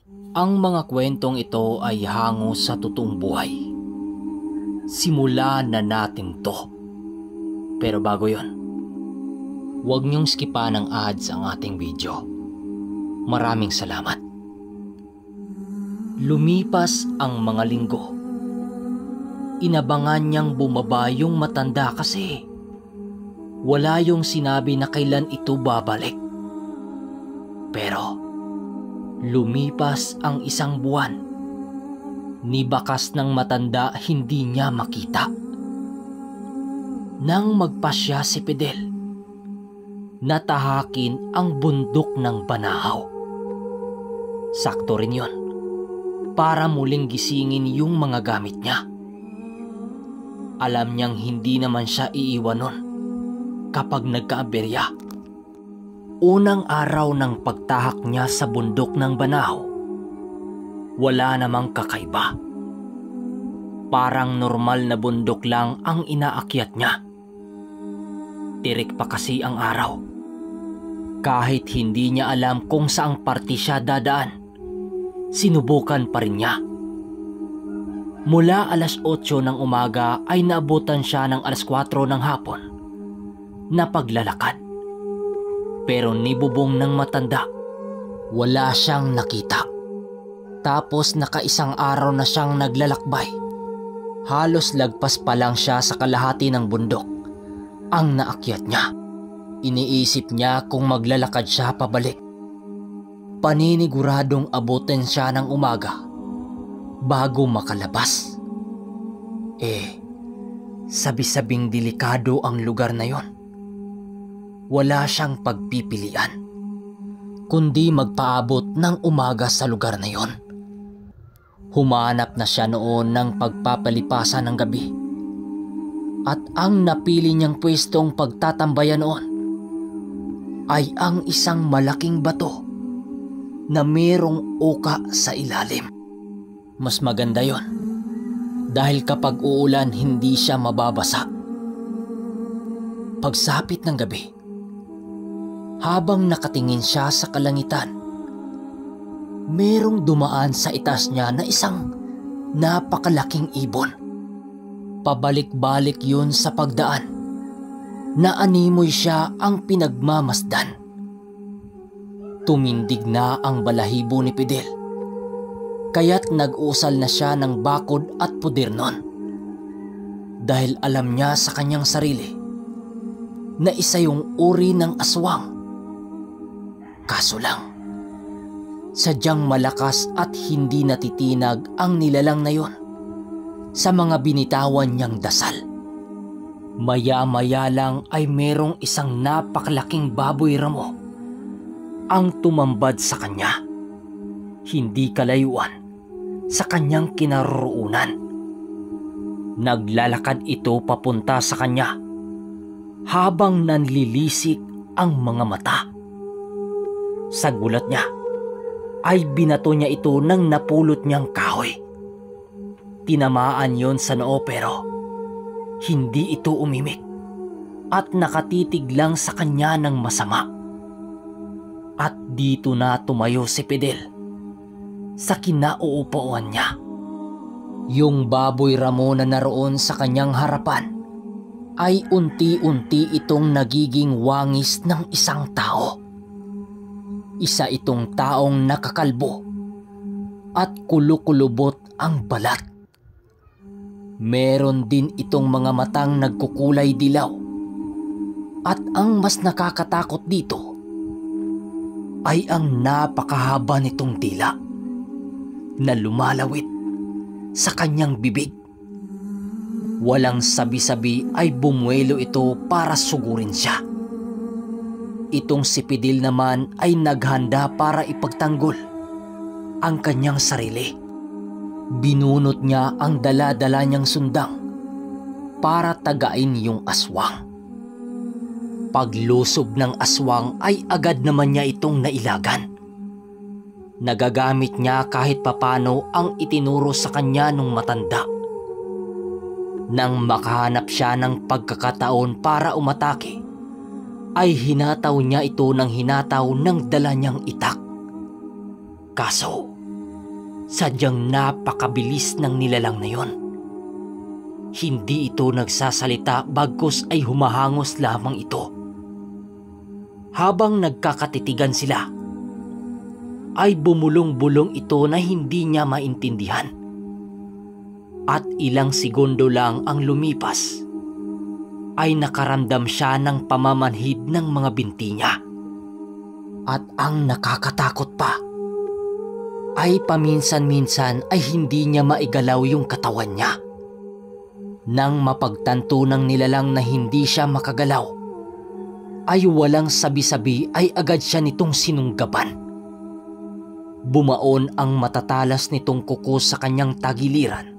Ang mga kwentong ito ay hango sa totoong buhay. Simulan na natin to. Pero bago yon, huwag niyong skipan ng ads ang ating video. Maraming salamat. Lumipas ang mga linggo. Inabangan niyang bumaba yung matanda kasi wala yung sinabi na kailan ito babalik. Pero lumipas ang isang buwan. Ni bakas ng matanda hindi niya makita. Nang magpasya si Fidel, natahakin ang bundok ng Banahaw. Sakto rin yun para muling gisingin yung mga gamit niya. Alam niyang hindi naman siya iiwan nun kapag nagkaaberya. Unang araw ng pagtahak niya sa bundok ng Banahaw, wala namang kakaiba. Parang normal na bundok lang ang inaakyat niya. Tirik pa kasi ang araw. Kahit hindi niya alam kung saang parte siya dadaan, sinubukan pa rin niya. Mula alas 8 ng umaga ay naabutan siya ng alas 4 ng hapon na paglalakad. Pero nibubong ng matanda, wala siyang nakita. Tapos nakaisang araw na siyang naglalakbay. Halos lagpas pa lang siya sa kalahati ng bundok ang naakyat niya. Iniisip niya kung maglalakad siya pabalik. Paniniguradong abutin siya ng umaga bago makalabas. Sabi-sabing delikado ang lugar na yon. Wala siyang pagpipilian kundi magpaabot ng umaga sa lugar na yon. Humanap na siya noon ng pagpapalipasan ng gabi. At ang napili niyang pwestong pagtatambayan noon ay ang isang malaking bato na mayroong uka sa ilalim. Mas maganda yon dahil kapag uulan hindi siya mababasa. Pagsapit ng gabi, habang nakatingin siya sa kalangitan, merong dumaan sa itaas niya na isang napakalaking ibon. Pabalik-balik yun sa pagdaan. Naanimoy siya ang pinagmamasdan. Tumindig na ang balahibo ni Fidel, kaya't nag-usal na siya ng bakod at puder nun. Dahil alam niya sa kanyang sarili na isa yung uri ng aswang. Kaso lang, sadyang malakas at hindi natitinag ang nilalang na yon sa mga binitawan niyang dasal. Maya-maya lang ay merong isang napakalaking baboy ramo ang tumambad sa kanya. Hindi kalayuan sa kanyang kinaroroonan. Naglalakad ito papunta sa kanya habang nanlilisik ang mga mata. Sa gulat niya ay binato niya ito ng napulot niyang kahoy. Tinamaan yon sa noo pero hindi ito umimik at nakatitig lang sa kanya ng masama. At dito na tumayo si Fidel sa kinauupuan niya. Yung baboy ramo na naroon sa kanyang harapan ay unti-unti itong nagiging wangis ng isang tao. Isa itong taong nakakalbo at kulukulubot ang balat. Meron din itong mga matang nagkukulay dilaw. At ang mas nakakatakot dito ay ang napakahaba nitong dila na lumalawit sa kanyang bibig. Walang sabi-sabi ay bumuelo ito para sugurin siya. Itong si Fidel naman ay naghanda para ipagtanggol ang kanyang sarili. Binunot niya ang dala-dala niyang sundang para tagain yung aswang. Paglusob ng aswang ay agad naman niya itong nailagan. Nagagamit niya kahit papano ang itinuro sa kanya nung matanda. Nang makahanap siya ng pagkakataon para umatake, ay hinataw niya ito ng hinataw ng dala niyang itak. Kaso, Sadyang napakabilis ng nilalang na yon. Hindi ito nagsasalita bagkus ay humahangos lamang ito. Habang nagkakatitigan sila, ay bumulong-bulong ito na hindi niya maintindihan. At ilang segundo lang ang lumipas, ay nakaramdam siya ng pamamanhid ng mga binti niya. At ang nakakatakot pa, ay paminsan-minsan ay hindi niya maigalaw yung katawan niya. Nang mapagtanto ng nilalang na hindi siya makagalaw, ay walang sabi-sabi ay agad siya nitong sinunggaban. Bumaon ang matatalas nitong kuko sa kanyang tagiliran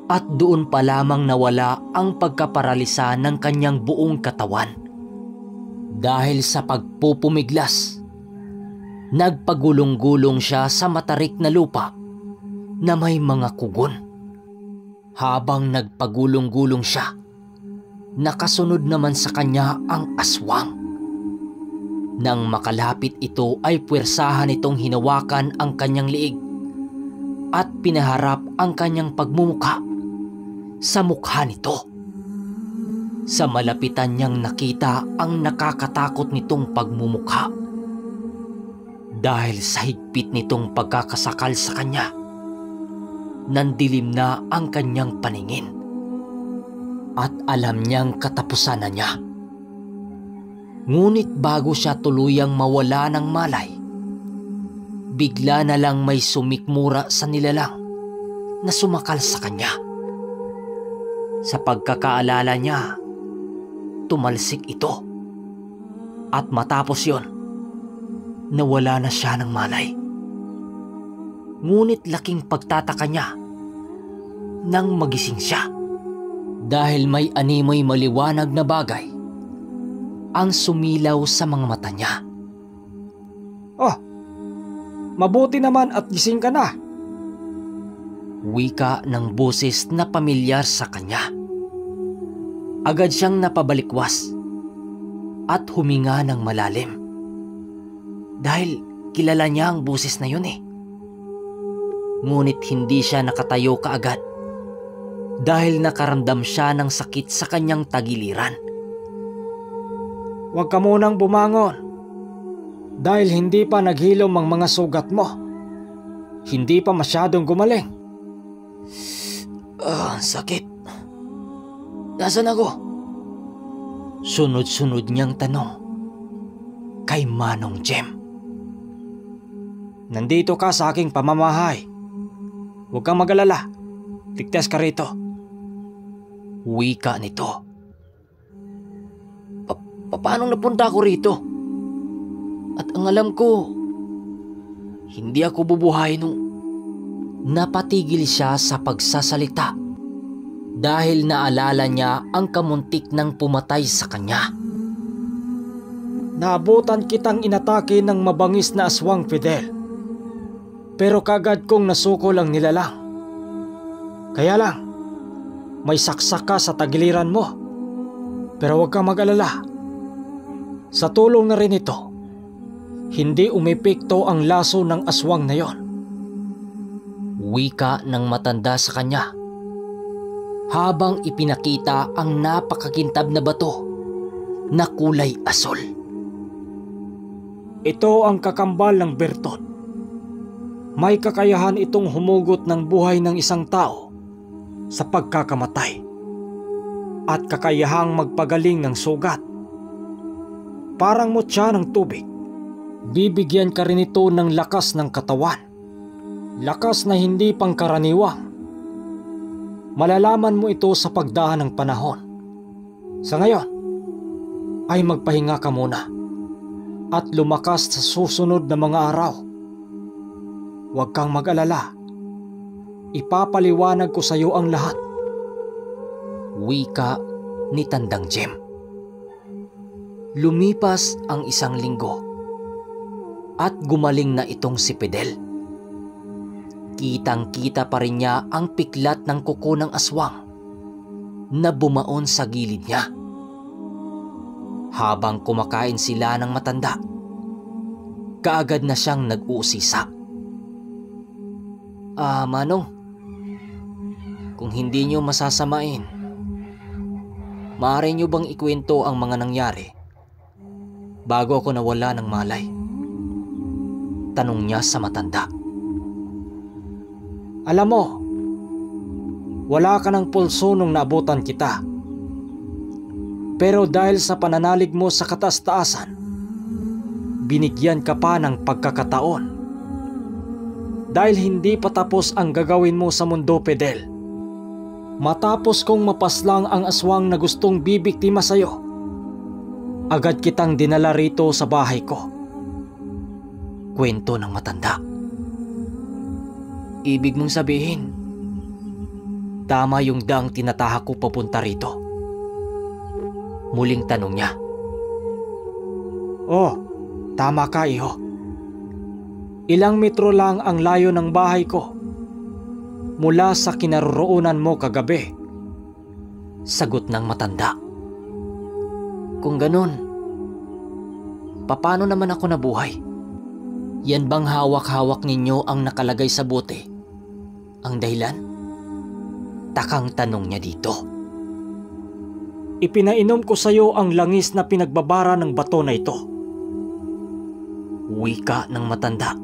at doon pa lamang nawala ang pagkaparalisa ng kanyang buong katawan. Dahil sa pagpupumiglas, nagpagulong-gulong siya sa matarik na lupa na may mga kugon. Habang nagpagulong-gulong siya, nakasunod naman sa kanya ang aswang. Nang makalapit ito ay puwersahan itong hinawakan ang kanyang liig at pinaharap ang kanyang pagmumukha sa mukha nito. Sa malapitan niyang nakita ang nakakatakot nitong pagmumukha. Dahil sa higpit nitong pagkakasakal sa kanya, nandilim na ang kanyang paningin at alam niyang katapusan na niya. Ngunit bago siya tuluyang mawala ng malay, bigla na lang may sumikmura sa nilalang na sumakal sa kanya. Sa pagkakaalala niya, tumalsik ito at matapos yon, nawala na siya ng malay. Ngunit laking pagtataka niya nang magising siya dahil may animoy maliwanag na bagay ang sumilaw sa mga mata niya. "Oh, mabuti naman at gising ka na." Wika ng boses na pamilyar sa kanya. Agad siyang napabalikwas at huminga ng malalim. Dahil kilala niya ang boses na yun eh. Ngunit hindi siya nakatayo kaagad dahil nakaramdam siya ng sakit sa kanyang tagiliran. "Huwag ka munang bumangon dahil hindi pa naghilom ang mga sugat mo. Hindi pa masyadong gumaling." Ang sakit. Nasaan ako?" Sunod-sunod niyang tanong kay Manong Jem. "Nandito ka sa aking pamamahay. Huwag kang mag-alala. Ligtas ka rito." Wika nito. Paano napunta ako rito? At ang alam ko, hindi ako bubuhay nung... Napatigil siya sa pagsasalita dahil naalala niya ang kamuntik ng pumatay sa kanya. "Naabutan kitang inatake ng mabangis na aswang, Fidel. Pero kagad kong nasuko lang nilalang. Kaya lang, may saksak ka sa tagiliran mo. Pero huwag kang mag-alala. Sa tulong na rin ito, hindi umepekto ang laso ng aswang na yon." Wika ng matanda sa kanya habang ipinakita ang napakakintab na bato na kulay asol. "Ito ang kakambal ng Bertot. May kakayahan itong humugot ng buhay ng isang tao sa pagkakamatay at kakayahang magpagaling ng sugat. Parang mutya ng tubig. Bibigyan ka rin ito ng lakas ng katawan. Lakas na hindi pangkaraniwang. Malalaman mo ito sa pagdaan ng panahon. Sa ngayon, ay magpahinga ka muna at lumakas sa susunod na mga araw. Huwag kang mag-alala. Ipapaliwanag ko sa iyo ang lahat." Wika ni Tandang Jem. Lumipas ang 1 linggo at gumaling na itong si Fidel. Kitang-kita pa rin niya ang piklat ng kuko ng aswang na bumaon sa gilid niya. Habang kumakain sila ng matanda, kaagad na siyang nag-uusisa. Manong, kung hindi nyo masasamain, maaari nyo bang ikwento ang mga nangyari bago ako nawala ng malay? Tanong niya sa matanda. Alam mo, wala ka ng pulso nung naabutan kita. Pero dahil sa pananalig mo sa kataas-taasan, binigyan ka pa ng pagkakataon. Dahil hindi pa tapos ang gagawin mo sa mundo, Fidel. Matapos kong mapaslang ang aswang na gustong bibiktima sa'yo, agad kitang dinala rito sa bahay ko. Kwento ng matanda. Ibig mong sabihin, tama yung daang tinatahak ko papunta rito? Muling tanong niya. Oh, tama ka, iho. Ilang metro lang ang layo ng bahay ko mula sa kinaroroonan mo kagabi. Sagot ng matanda. Kung ganun, paano naman ako nabuhay? Yan bang hawak-hawak ninyo ang nakalagay sa bote ang dahilan? Takang tanong niya dito. Ipinainom ko sa iyo ang langis na pinagbabara ng bato na ito. Wika ng matanda.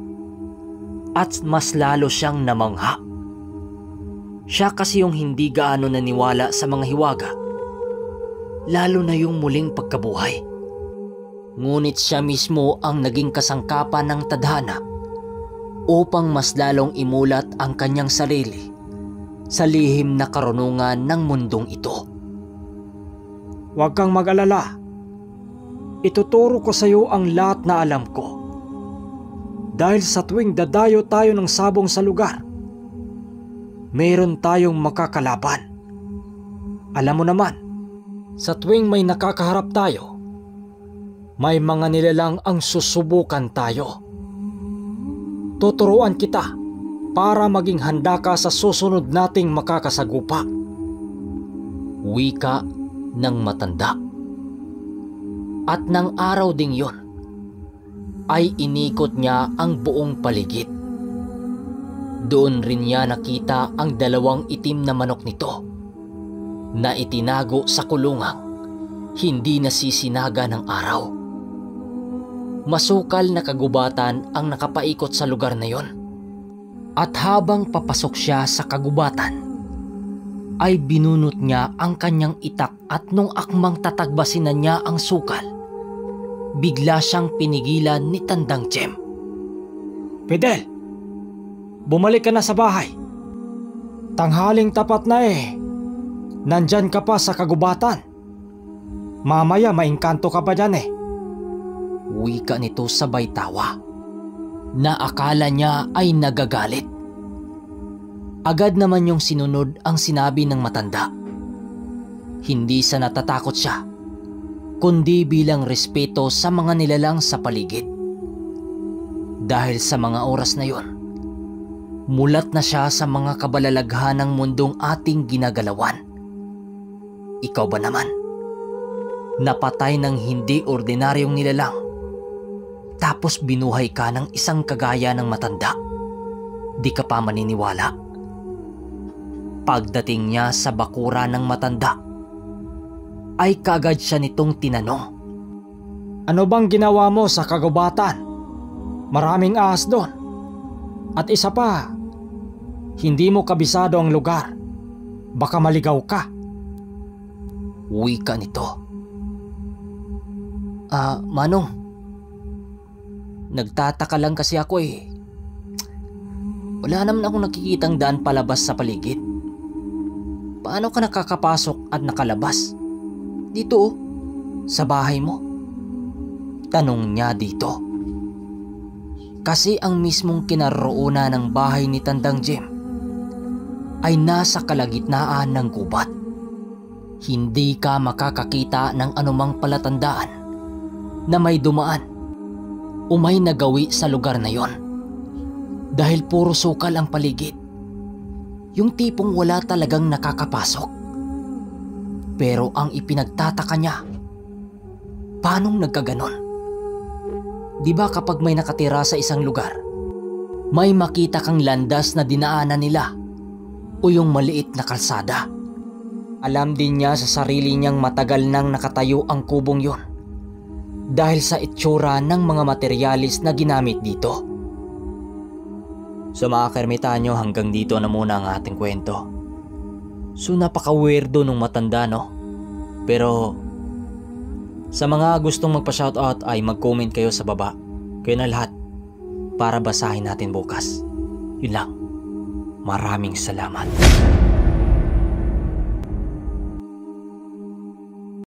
At mas lalo siyang namangha. Siya kasi yung hindi gaano naniwala sa mga hiwaga, lalo na yung muling pagkabuhay. Ngunit siya mismo ang naging kasangkapan ng tadhana upang mas lalong imulat ang kanyang sarili sa lihim na karunungan ng mundong ito. Huwag kang mag-alala. Ituturo ko sa iyo ang lahat na alam ko. Dahil sa tuwing dadayo tayo ng sabong sa lugar, meron tayong makakalaban. Alam mo naman, sa tuwing may nakakaharap tayo, may mga nilalang ang susubukan tayo. Tuturuan kita para maging handa ka sa susunod nating makakasagupa. Wika ng matanda. At ng araw ding yon, ay inikot niya ang buong paligid. Doon rin niya nakita ang 2 itim na manok nito na itinago sa kulungang hindi nasisinaga ng araw. Masukal na kagubatan ang nakapaikot sa lugar na yon. At habang papasok siya sa kagubatan, ay binunot niya ang kanyang itak at nung akmang tatagbasin na niya ang sukal, bigla siyang pinigilan ni Tandang Jem. Fidel, bumalik ka na sa bahay. Tanghaling tapat na eh. Nandyan ka pa sa kagubatan. Mamaya maingkanto ka pa dyan eh. Wika nito sabay tawa, na akala niya ay nagagalit. Agad naman yung sinunod ang sinabi ng matanda. Hindi sa natatakot siya, kundi bilang respeto sa mga nilalang sa paligid. Dahil sa mga oras na yon, mulat na siya sa mga kabalalaghan ng mundong ating ginagalawan. Ikaw ba naman? Napatay ng hindi ordinaryong nilalang, tapos binuhay ka ng isang kagaya ng matanda. Di ka pa maniniwala? Pagdating niya sa bakura ng matanda, ay kagad siya nitong tinanong. Ano bang ginawa mo sa kagubatan? Maraming ahas doon. At isa pa, hindi mo kabisado ang lugar. Baka maligaw ka. Wika nito. Manong, nagtataka lang kasi ako eh. Wala naman akong nakikitang daan palabas sa paligid. Paano ka nakakapasok at nakalabas? Dito sa bahay mo? Tanong niya dito. Kasi ang mismong kinaroroonan ng bahay ni Tandang Jem ay nasa kalagitnaan ng gubat. Hindi ka makakakita ng anumang palatandaan na may dumaan o may nagawi sa lugar na yon. Dahil puro sukal ang paligid. Yung tipong wala talagang nakakapasok. Pero ang ipinagtataka niya, paanong nagkaganon? Di ba kapag may nakatira sa isang lugar, may makita kang landas na dinaanan nila o yung maliit na kalsada. Alam din niya sa sarili niyang matagal nang nakatayo ang kubong yon dahil sa itsura ng mga materialis na ginamit dito. So mga kaermitanyo, hanggang dito na muna ang ating kwento. So napaka-weirdo nung matanda, no? Pero sa mga gustong magpa-shoutout ay mag-comment kayo sa baba. Kayo na lahat para basahin natin bukas. Yun lang. Maraming salamat.